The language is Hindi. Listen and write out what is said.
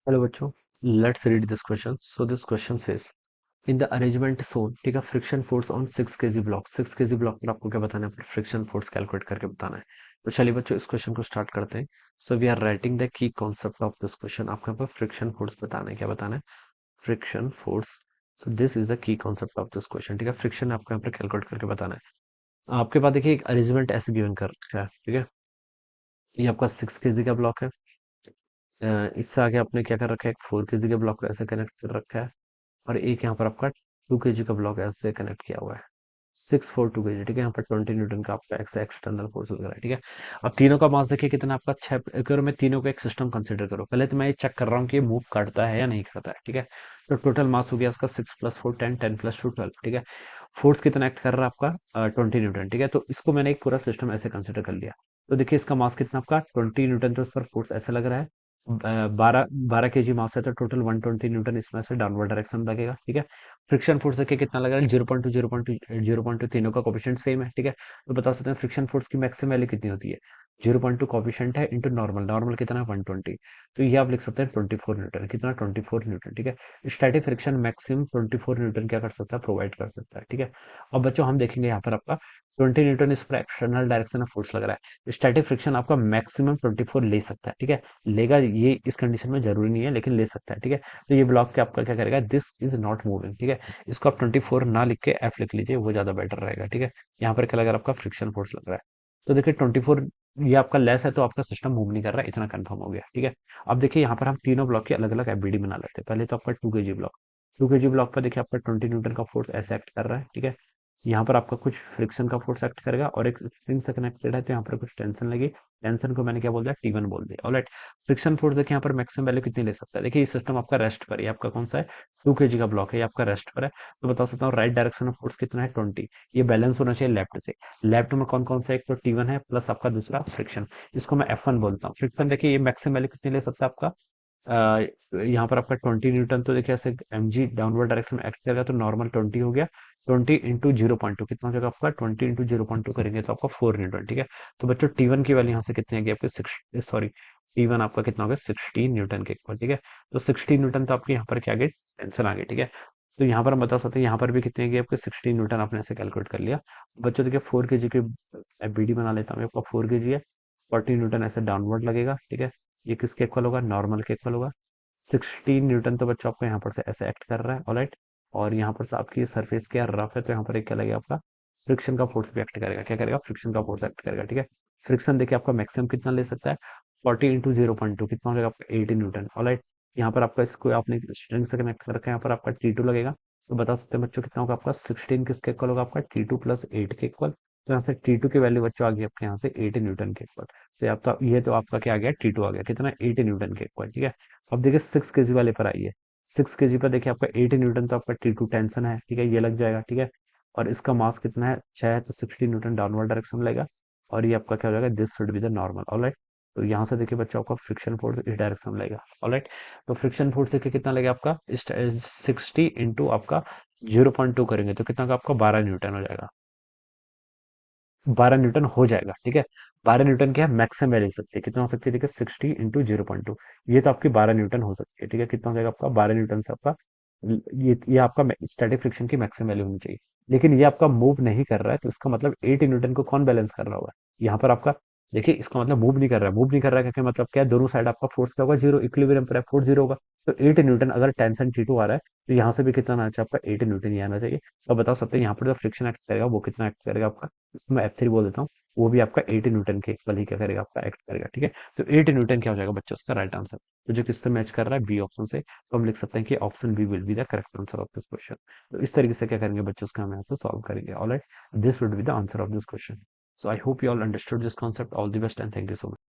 हेलो बच्चों, let's read this question. So this question says in the arrangement shown, ठीक है, friction force on 6 kg block. 6 kg block पर आपको क्या बताना है? फ्रिक्शन फोर्स कैलकुलेट करके बताना है. तो चलिए बच्चों, इस क्वेश्चन को स्टार्ट करते हैं. So we are writing the key concept of this question. आपको यहाँ पर फ्रिक्शन फोर्स बताना है. क्या बताना है? Friction force. So this is the key concept of this question. ठीक है, फ्रिक्शन आपको यहाँ पर कैलकुलेट करके बताना है. आपके पास देखिए एक अरेंजमेंट ऐसे गिवन कर रखा है. ठीक है, ये आपका 6 kg का ब्लॉक है. इससे आगे आपने क्या कर रखा है? एक 4 kg के ब्लॉक को ऐसे कनेक्ट कर रखा है. और एक यहाँ पर आपका 2 kg का ब्लॉक ऐसे कनेक्ट किया हुआ है. 642 kg. ठीक है, यहाँ पर 20 न्यूटन का आपका एक्सटर्नल फोर्स लग रहा है. ठीक है, अब तीनों का मास देखिए कितना आपका 6 करो. मैं तीनों को एक सिस्टम कंसिडर करो. पहले तो मैं ये चेक कर रहा हूँ कि ये मूव करता है या नहीं करता है. ठीक है, तो टोटल मास हो गया इसका 6 + 4 10, 10 + 2 12. ठीक है, फोर्स कितना एक्ट कर रहा है आपका? 20 न्यूटन. ठीक है, तो इसको मैंने एक पूरा सिस्टम ऐसे कंसिडर कर लिया. तो देखिए इसका मास कितना आपका 20 न्यूटन, तो इस पर फोर्स ऐसे लग रहा है. 12 12 kg मास है, तो टोटल 120 न्यूटन इसमें से डाउनवर्ड डायरेक्शन में लगेगा. ठीक है, फ्रिक्शन फोर्स देखिए कितना लग रहा है? 0.2 0.2 0.2. तीनों का कोफिशिएंट सेम है. ठीक है, तो बता सकते हैं फ्रिक्शन फोर्स की मैक्सिमम वैल्यू कितनी होती है? 0.2 कोफिशिएंट है इंटू नॉर्मल. नॉर्मल कितना है? 120. तो ये आप लिख सकते हैं 24 न्यूटन. कितना? 24 न्यूटन. ठीक है, स्टैटिक फ्रिक्शन मैक्सिमम 24 न्यूटन क्या कर सकता है? प्रोवाइड कर सकता है. ठीक है, अब बच्चों हम देखेंगे यहाँ पर आपका 20 न्यूटन इस पर एक्सटर्नल डायरेक्शन में फोर्स लग रहा है. स्टैटिक फ्रिक्शन आपका मैक्सिमम 24 ले सकता है. ठीक है, लेगा ये इस कंडीशन में जरूरी नहीं है, लेकिन ले सकता है. ठीक है, तो ये ब्लॉक के आपका क्या करेगा? This is not moving. ठीक है, इसको आप 24 ना लिख के एफ लिख लीजिए, वो ज्यादा बेटर रहेगा. ठीक है, यहाँ पर क्या लग रहा है? आपका फ्रिक्शन फोर्स लग रहा है. तो देखिए 24 ये आपका लेस है, तो आपका सिस्टम मूव नहीं कर रहा है, इतना कंफर्म हो गया. ठीक है, अब देखिए यहाँ पर हम तीनों ब्लॉक की अलग अलग एफबीडी बना लेते हैं. पहले तो आपका 2 kg ब्लॉक. 2 kg ब्लॉक पर देखिए आपका 20 न्यूटन का फोर्स ऐसे एक्ट कर रहा है. ठीक है, यहाँ पर आपका कुछ फ्रिक्शन का फोर्स एक्ट करेगा, और एक स्प्रिंग से कनेक्टेड है, तो यहाँ पर कुछ टेंशन लगी. टेंशन को मैंने क्या बोल दिया? T1 बोल दिया. ऑलराइट, फ्रिक्शन फोर्स देखिए यहाँ पर मैक्सिमम वैल्यू कितनी ले सकता है? देखिए ये सिस्टम आपका रेस्ट पर है. ये आपका कौन सा है? 2 kg का ब्लॉक है, ये आपका रेस्ट पर है. तो बता सकता हूँ राइट डायरेक्शन में फोर्स कितना है? 20. ये बैलेंस होना चाहिए लेफ्ट से. लेफ्ट में कौन कौन सा? एक तो T1 है, प्लस आपका दूसरा फ्रिक्शन. इसको मैं F1 बोलता हूँ. फ्रिक्शन देखिए ये मैक्सिमम वैल्यू कितनी ले सकता है आपका? यहाँ पर आपका 20 न्यूटन. तो देखिए ऐसे mg डाउनवर्ड डायरेक्शन में एक्ट करेगा, तो नॉर्मल 20 हो गया. 20 × 0.2 कितना हो जाएगा आपका? 20 × 0.2 करेंगे तो आपका 4 न्यूटन. ठीक है, तो बच्चों T1 की वैल्यू यहाँ से कितनी आएगी आपके? 6, सॉरी, T1 आपका कितना हो गया? 16 न्यूटन के इक्वल. ठीक है, तो 16 न्यूटन, तो आपके यहाँ पर क्या आ गई? टेंशन आ गई. ठीक है, तो यहाँ पर हम बता सकते हैं यहाँ पर भी कितनी आएगी आपके? 16 न्यूटन. आपने ऐसे कैलकुलेट कर लिया. बच्चों देखिए 4 kg की एफबीडी बना लेता हूँ. आपका 4 kg है, 40 न्यूटन ऐसे डाउनवर्ड लगेगा. ठीक है, ये किसके इक्वल होगा? नॉर्मल के इक्वल होगा. 16 न्यूटन तो बच्चों आपको यहाँ पर से ऐसे एक्ट कर रहा है. ऑलराइट, और यहाँ पर से आपकी सरफेस क्या रफ है, तो यहाँ पर एक क्या लगेगा आपका? फ्रिक्शन का फोर्स भी एक्ट करेगा. क्या करेगा? फ्रिक्शन का फोर्स एक्ट करेगा. ठीक है, फ्रिक्शन देखिए आपका मैक्सिमम कितना ले सकता है? 40 × 0.2 कितना हो जाएगा आपका? 18 न्यूटन. ऑलराइट, यहाँ पर आपका इसको आपने स्ट्रिंग से कनेक्ट कर रखा है. यहाँ पर आपका T2 लगेगा. तो बता सकते हैं बच्चों कितना होगा आपका? 16 किसके इक्वल होगा आपका? T2 + 8 के इक्वल. तो यहाँ से T2 की वैल्यू बच्चों आ गई आपके यहाँ से 18 न्यूटन के इक्वल. तो ये तो आपका क्या आ गया? T2 आ गया. कितना? 18 न्यूटन के इक्वल. ठीक है, अब देखिए 6 kg वाले पर आइए. 6 kg पर देखिए आपका 18 न्यूटन, तो आपका T2 टेंशन है. ठीक है, ये लग जाएगा. ठीक है, और इसका मास कितना है? 6 है, तो 16 न्यूटन डाउनवर्ड डायरेक्शन में लगेगा. और ये आपका क्या हो जाएगा? This should be the normal. Alright, तो यहाँ से देखिए बच्चों आपका फ्रिक्शन फोर्स इस डायरेक्शन में लगेगा. ऑलराइट, तो फ्रिक्शन फोर्स देखिए कितना लगेगा आपका? 60 इंटू आपका 0.2 करेंगे तो कितना का आपका? 12 न्यूटन हो जाएगा. 12 न्यूटन हो जाएगा. ठीक है, 12 न्यूटन क्या है? मैक्सिमम वैल्यू हो सकती है. कितना हो सकती है? देखिए 60 × 0.2, ये तो आपकी 12 न्यूटन हो सकती है. ठीक है, कितना हो जाएगा आपका? 12 न्यूटन से आपका ये आपका स्टैटिक फ्रिक्शन की मैक्सिमम वैल्यू होनी चाहिए. लेकिन ये आपका मूव नहीं कर रहा है, तो इसका मतलब 80 न्यूटन को कौन बैलेंस कर रहा होगा? यहाँ पर आपका देखिए इसका मतलब मूव नहीं कर रहा है. मूव नहीं कर रहा है क्या मतलब? क्या दोनों साइड आपका फोर्स क्या होगा? जीरो. इक्विलिब्रियम पर है, फोर्स जीरो होगा. तो 8 न्यूटन अगर टेंशन T2 आ रहा है, तो यहाँ से भी कितना आना चाहिए आपका? 8 न्यूटन ही आना चाहिए. तो बता सकते हैं यहाँ पर जो फ्रिक्शन एक्ट करेगा वो कितना एक्ट करेगा आपका? इसको मैं F3 बोल देता हूँ. वो भी आपका 80 न्यूटन के इक्वल ही क्या करेगा? आपका एक्ट करेगा. ठीक है, तो 80 न्यूटन क्या हो जाएगा बच्चों? उसका राइट आंसर. तो जो किससे मैच कर रहा है? बी ऑप्शन से. तो हम लिख सकते हैं कि option B will be the correct answer of this question. तो इस तरीके से क्या करेंगे बच्चों? उसका हम यहाँ से सॉल्व करेंगे. Alright, this would be the answer of this question. So I hope you all understood this concept. All the best and thank you so much.